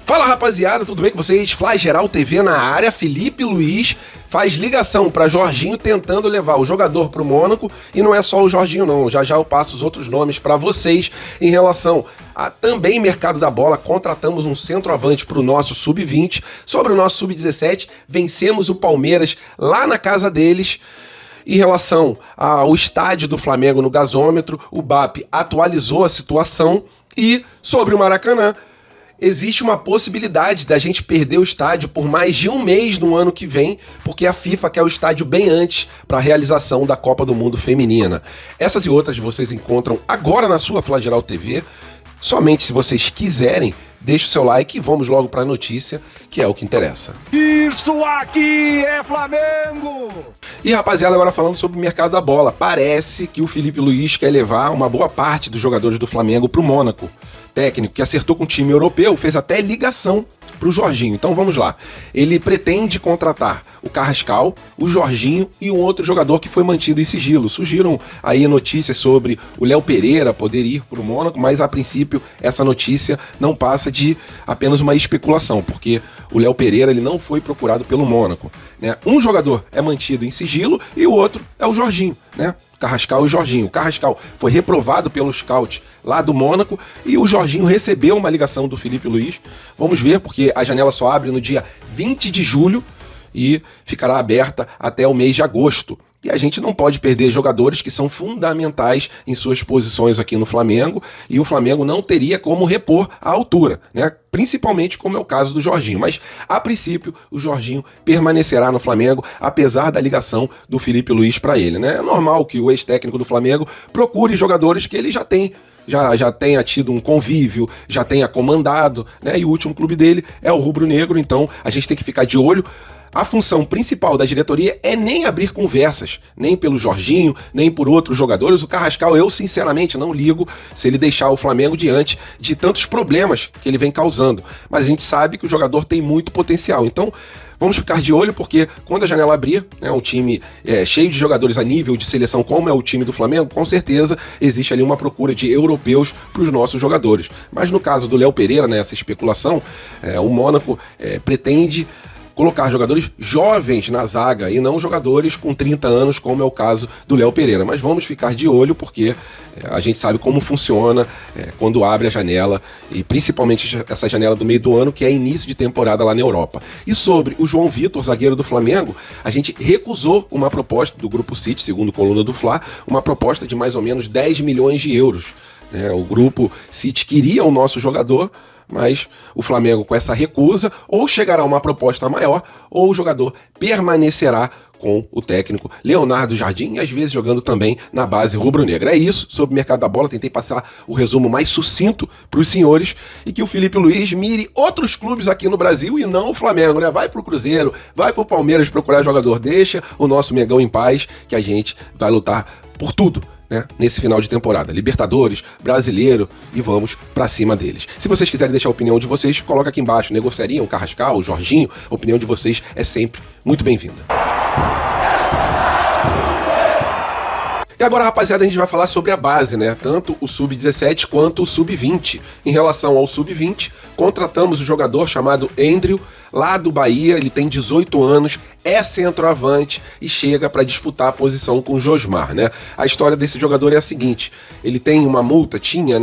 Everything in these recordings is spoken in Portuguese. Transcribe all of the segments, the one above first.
Fala rapaziada, tudo bem com vocês? Fly Geral TV na área, Felipe Luiz faz ligação para Jorginho tentando levar o jogador para o Mônaco, e não é só o Jorginho não, já eu passo os outros nomes para vocês em relação a também mercado da bola. Contratamos um centroavante para o nosso Sub-20, sobre o nosso Sub-17, vencemos o Palmeiras lá na casa deles. Em relação ao estádio do Flamengo no gasômetro, o BAP atualizou a situação, e sobre o Maracanã, existe uma possibilidade da gente perder o estádio por mais de um mês no ano que vem, porque a FIFA quer o estádio bem antes para a realização da Copa do Mundo Feminina. Essas e outras vocês encontram agora na sua Fly Geral TV. Somente se vocês quiserem, deixe o seu like e vamos logo para a notícia, que é o que interessa. Isso aqui é Flamengo! E rapaziada, agora falando sobre o mercado da bola, parece que o Felipe Luiz quer levar uma boa parte dos jogadores do Flamengo para o Mônaco. Técnico que acertou com o time europeu, fez até ligação pro Jorginho. Então vamos lá. Ele pretende contratar o Carrascal, o Jorginho e um outro jogador que foi mantido em sigilo. Surgiram aí notícias sobre o Léo Pereira poder ir pro Mônaco, mas a princípio essa notícia não passa de apenas uma especulação, porque o Léo Pereira ele não foi procurado pelo Mônaco, né? Um jogador é mantido em sigilo e o outro é o Jorginho, né? Carrascal e Jorginho. O Carrascal foi reprovado pelo scout lá do Mônaco e o Jorginho recebeu uma ligação do Felipe Luiz. Vamos ver, porque a janela só abre no dia 20 de julho e ficará aberta até o mês de agosto. E a gente não pode perder jogadores que são fundamentais em suas posições aqui no Flamengo, e o Flamengo não teria como repor a altura, né? Principalmente como é o caso do Jorginho. Mas, a princípio, o Jorginho permanecerá no Flamengo, apesar da ligação do Felipe Luiz para ele, né? É normal que o ex-técnico do Flamengo procure jogadores que ele já tem. Já tenha tido um convívio, já tenha comandado, né? E o último clube dele é o Rubro Negro, então a gente tem que ficar de olho. A função principal da diretoria é nem abrir conversas, nem pelo Jorginho, nem por outros jogadores. O Carrascal, eu sinceramente não ligo se ele deixar o Flamengo diante de tantos problemas que ele vem causando. Mas a gente sabe que o jogador tem muito potencial. Então, vamos ficar de olho, porque quando a janela abrir, né, um time cheio de jogadores a nível de seleção, como é o time do Flamengo, com certeza existe ali uma procura de europeus para os nossos jogadores. Mas no caso do Léo Pereira, né, essa especulação, o Mônaco pretende colocar jogadores jovens na zaga e não jogadores com 30 anos, como é o caso do Léo Pereira. Mas vamos ficar de olho, porque a gente sabe como funciona quando abre a janela, e principalmente essa janela do meio do ano, que é início de temporada lá na Europa. E sobre o João Vitor, zagueiro do Flamengo, a gente recusou uma proposta do Grupo City, segundo coluna do Fla, uma proposta de mais ou menos 10 milhões de euros. O Grupo City queria o nosso jogador, mas o Flamengo, com essa recusa, ou chegará a uma proposta maior, ou o jogador permanecerá com o técnico Leonardo Jardim, e às vezes jogando também na base rubro-negra. É isso sobre o mercado da bola. Tentei passar o resumo mais sucinto para os senhores, e que o Felipe Luiz mire outros clubes aqui no Brasil e não o Flamengo, né? Vai pro Cruzeiro, vai pro Palmeiras procurar jogador, deixa o nosso Mengão em paz, que a gente vai lutar por tudo, né, nesse final de temporada, Libertadores, Brasileiro, e vamos pra cima deles. Se vocês quiserem deixar a opinião de vocês, coloca aqui embaixo. Negociariam o Carrascal, o Jorginho? A opinião de vocês é sempre muito bem-vinda. E agora, rapaziada, a gente vai falar sobre a base, né? Tanto o Sub-17 quanto o Sub-20. Em relação ao Sub-20, contratamos um jogador chamado Andrew, lá do Bahia. Ele tem 18 anos, é centroavante e chega para disputar a posição com o Josmar, né? A história desse jogador é a seguinte: ele tem uma multa,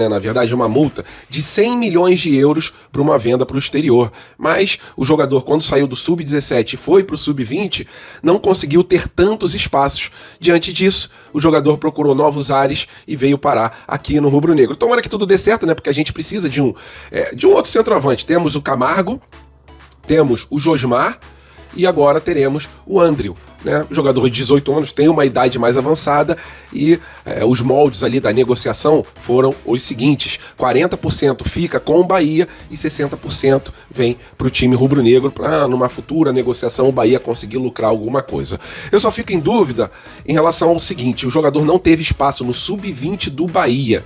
na verdade, uma multa de 100 milhões de euros para uma venda para o exterior. Mas o jogador, quando saiu do Sub-17 e foi para o Sub-20, não conseguiu ter tantos espaços. Diante disso, o jogador procurou novos ares e veio parar aqui no Rubro Negro. Tomara que tudo dê certo, né? Porque a gente precisa de um outro centroavante. Temos o Camargo, temos o Josmar e agora teremos o Andrew, né? O jogador de 18 anos tem uma idade mais avançada, e os moldes ali da negociação foram os seguintes: 40% fica com o Bahia e 60% vem para o time rubro-negro, para numa futura negociação o Bahia conseguir lucrar alguma coisa. Eu só fico em dúvida em relação ao seguinte: o jogador não teve espaço no Sub-20 do Bahia.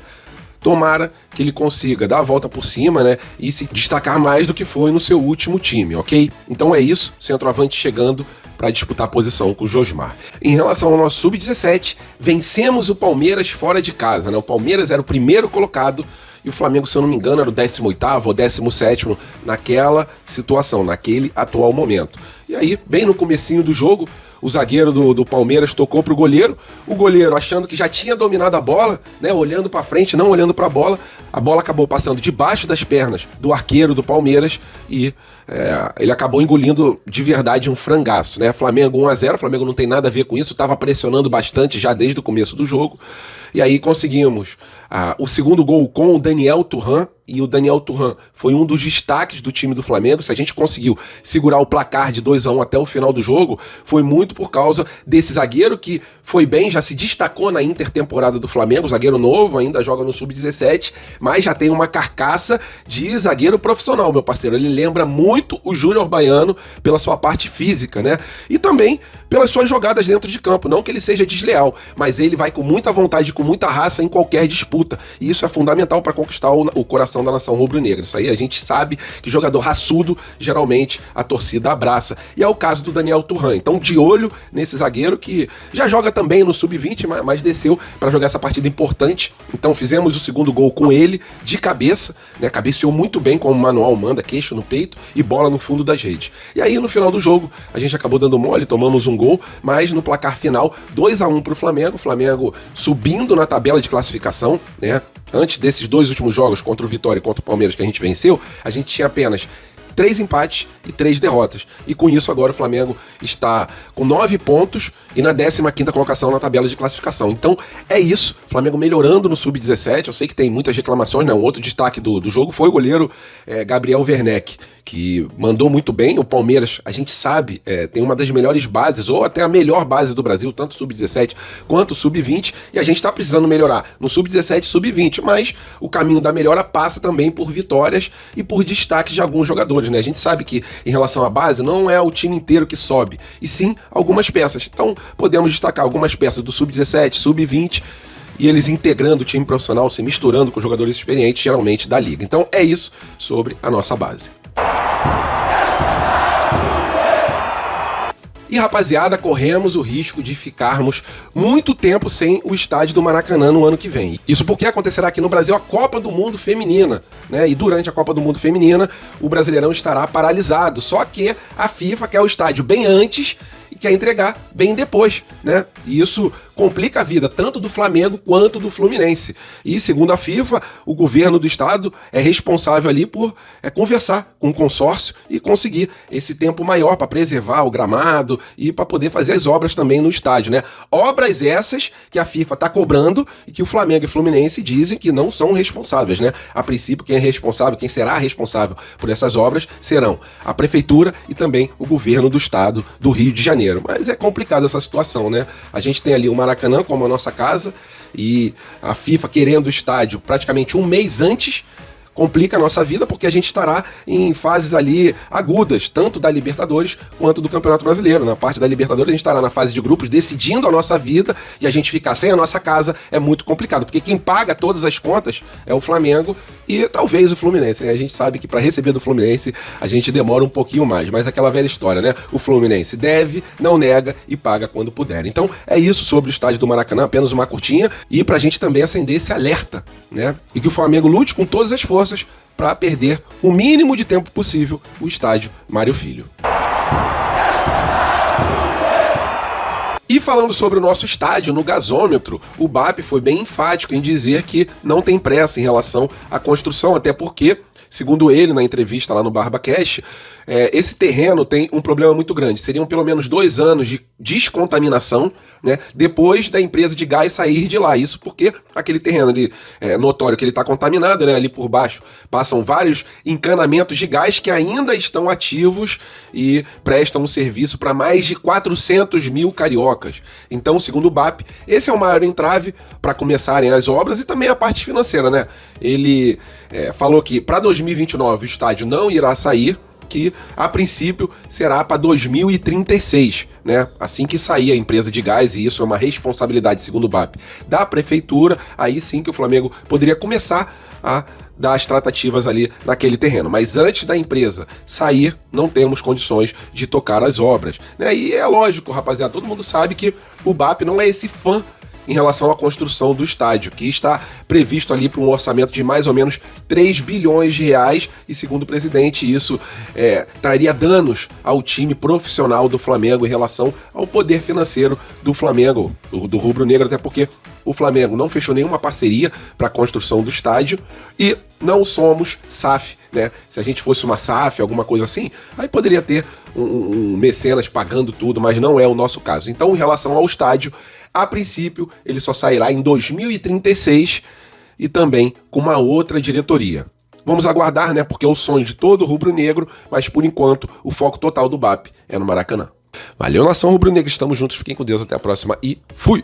Tomara que ele consiga dar a volta por cima, né, e se destacar mais do que foi no seu último time, ok? Então é isso, centroavante chegando para disputar a posição com o Josmar. Em relação ao nosso Sub-17, vencemos o Palmeiras fora de casa, né? O Palmeiras era o primeiro colocado e o Flamengo, se eu não me engano, era o 18º ou 17º naquela situação, naquele atual momento. E aí, bem no comecinho do jogo, o zagueiro do Palmeiras tocou pro goleiro, o goleiro achando que já tinha dominado a bola, né, olhando pra frente, não olhando pra bola, a bola acabou passando debaixo das pernas do arqueiro do Palmeiras e ele acabou engolindo de verdade um frangaço, né? Flamengo 1-0, o Flamengo não tem nada a ver com isso, estava pressionando bastante já desde o começo do jogo, e aí conseguimos o segundo gol com o Daniel Thuram, e o Daniel Thuram foi um dos destaques do time do Flamengo. Se a gente conseguiu segurar o placar de 2-1 até o final do jogo, foi muito por causa desse zagueiro que foi bem, já se destacou na intertemporada do Flamengo, zagueiro novo, ainda joga no Sub-17, mas já tem uma carcaça de zagueiro profissional, meu parceiro. Ele lembra muito o Júnior Baiano pela sua parte física, né? E também pelas suas jogadas dentro de campo. Não que ele seja desleal, mas ele vai com muita vontade, com muita raça em qualquer disputa. E isso é fundamental para conquistar o coração da nação rubro-negra. Isso aí a gente sabe que jogador raçudo, geralmente a torcida abraça. E é o caso do Daniel Thuram. Então, de olho nesse zagueiro que já joga também no Sub-20, mas desceu para jogar essa partida importante. Então, fizemos o segundo gol com ele, de cabeça, né? Cabeceou muito bem, como o manual manda, queixo no peito e bola no fundo das redes. E aí, no final do jogo, a gente acabou dando mole, tomamos um gol, mas no placar final, 2-1 pro Flamengo. O Flamengo subindo na tabela de classificação, né? Antes desses dois últimos jogos, contra o Vitória e contra o Palmeiras, que a gente venceu, a gente tinha apenas 3 empates e 3 derrotas. E com isso agora o Flamengo está com 9 pontos e na 15ª colocação na tabela de classificação. Então é isso, Flamengo melhorando no Sub-17. Eu sei que tem muitas reclamações, né? Um outro destaque do jogo foi o goleiro Gabriel Werneck, que mandou muito bem. O Palmeiras, a gente sabe, tem uma das melhores bases, ou até a melhor base do Brasil, tanto Sub-17 quanto Sub-20, e a gente está precisando melhorar no Sub-17 e Sub-20, mas o caminho da melhora passa também por vitórias e por destaques de alguns jogadores, né? A gente sabe que, em relação à base, não é o time inteiro que sobe, e sim algumas peças. Então, podemos destacar algumas peças do Sub-17, Sub-20, e eles integrando o time profissional, se misturando com jogadores experientes, geralmente da liga. Então, é isso sobre a nossa base. E rapaziada, corremos o risco de ficarmos muito tempo sem o estádio do Maracanã no ano que vem. Isso porque acontecerá aqui no Brasil a Copa do Mundo Feminina, né? E durante a Copa do Mundo Feminina, o Brasileirão estará paralisado. Só que a FIFA quer o estádio bem antes e quer entregar bem depois, né? E isso complica a vida tanto do Flamengo quanto do Fluminense. E segundo a FIFA, o governo do estado é responsável ali por conversar com o consórcio e conseguir esse tempo maior para preservar o gramado e para poder fazer as obras também no estádio, né? Obras essas que a FIFA está cobrando e que o Flamengo e o Fluminense dizem que não são responsáveis, né? A princípio, quem é responsável, quem será responsável por essas obras serão a prefeitura e também o governo do estado do Rio de Janeiro. Mas é complicado essa situação, né? A gente tem ali o Maracanã como a nossa casa e a FIFA querendo o estádio praticamente um mês antes complica a nossa vida, porque a gente estará em fases ali agudas, tanto da Libertadores quanto do Campeonato Brasileiro. Na parte da Libertadores a gente estará na fase de grupos decidindo a nossa vida, e a gente ficar sem a nossa casa é muito complicado, porque quem paga todas as contas é o Flamengo e talvez o Fluminense, né? A gente sabe que para receber do Fluminense a gente demora um pouquinho mais, mas é aquela velha história, né? O Fluminense deve, não nega e paga quando puder. Então é isso sobre o estádio do Maracanã, apenas uma curtinha, e pra gente também acender esse alerta, né? E que o Flamengo lute com todas as forças para perder o mínimo de tempo possível o estádio Mário Filho. E falando sobre o nosso estádio, no gasômetro, o BAP foi bem enfático em dizer que não tem pressa em relação à construção, até porque, segundo ele, na entrevista lá no BarbaCast, esse terreno tem um problema muito grande. Seriam pelo menos 2 anos de descontaminação, né, depois da empresa de gás sair de lá. Isso porque aquele terreno ali, notório que ele está contaminado, né, ali por baixo passam vários encanamentos de gás que ainda estão ativos e prestam um serviço para mais de 400 mil cariocas. Então, segundo o BAP, esse é o maior entrave para começarem as obras e também a parte financeira, né? Ele falou que para 2029 o estádio não irá sair, que a princípio será para 2036, né? Assim que sair a empresa de gás, e isso é uma responsabilidade, segundo o BAP, da prefeitura, aí sim que o Flamengo poderia começar a dar as tratativas ali naquele terreno. Mas antes da empresa sair, não temos condições de tocar as obras, né? E é lógico, rapaziada, todo mundo sabe que o BAP não é esse fã em relação à construção do estádio, que está previsto ali para um orçamento de mais ou menos 3 bilhões de reais, e segundo o presidente, isso traria danos ao time profissional do Flamengo em relação ao poder financeiro do Flamengo, do rubro-negro, até porque o Flamengo não fechou nenhuma parceria para a construção do estádio e não somos SAF, né? Se a gente fosse uma SAF, alguma coisa assim, aí poderia ter um mecenas pagando tudo, mas não é o nosso caso. Então, em relação ao estádio, a princípio, ele só sairá em 2036 e também com uma outra diretoria. Vamos aguardar, né? Porque é o sonho de todo rubro-negro, mas por enquanto o foco total do BAP é no Maracanã. Valeu, nação rubro-negra, estamos juntos, fiquem com Deus, até a próxima e fui!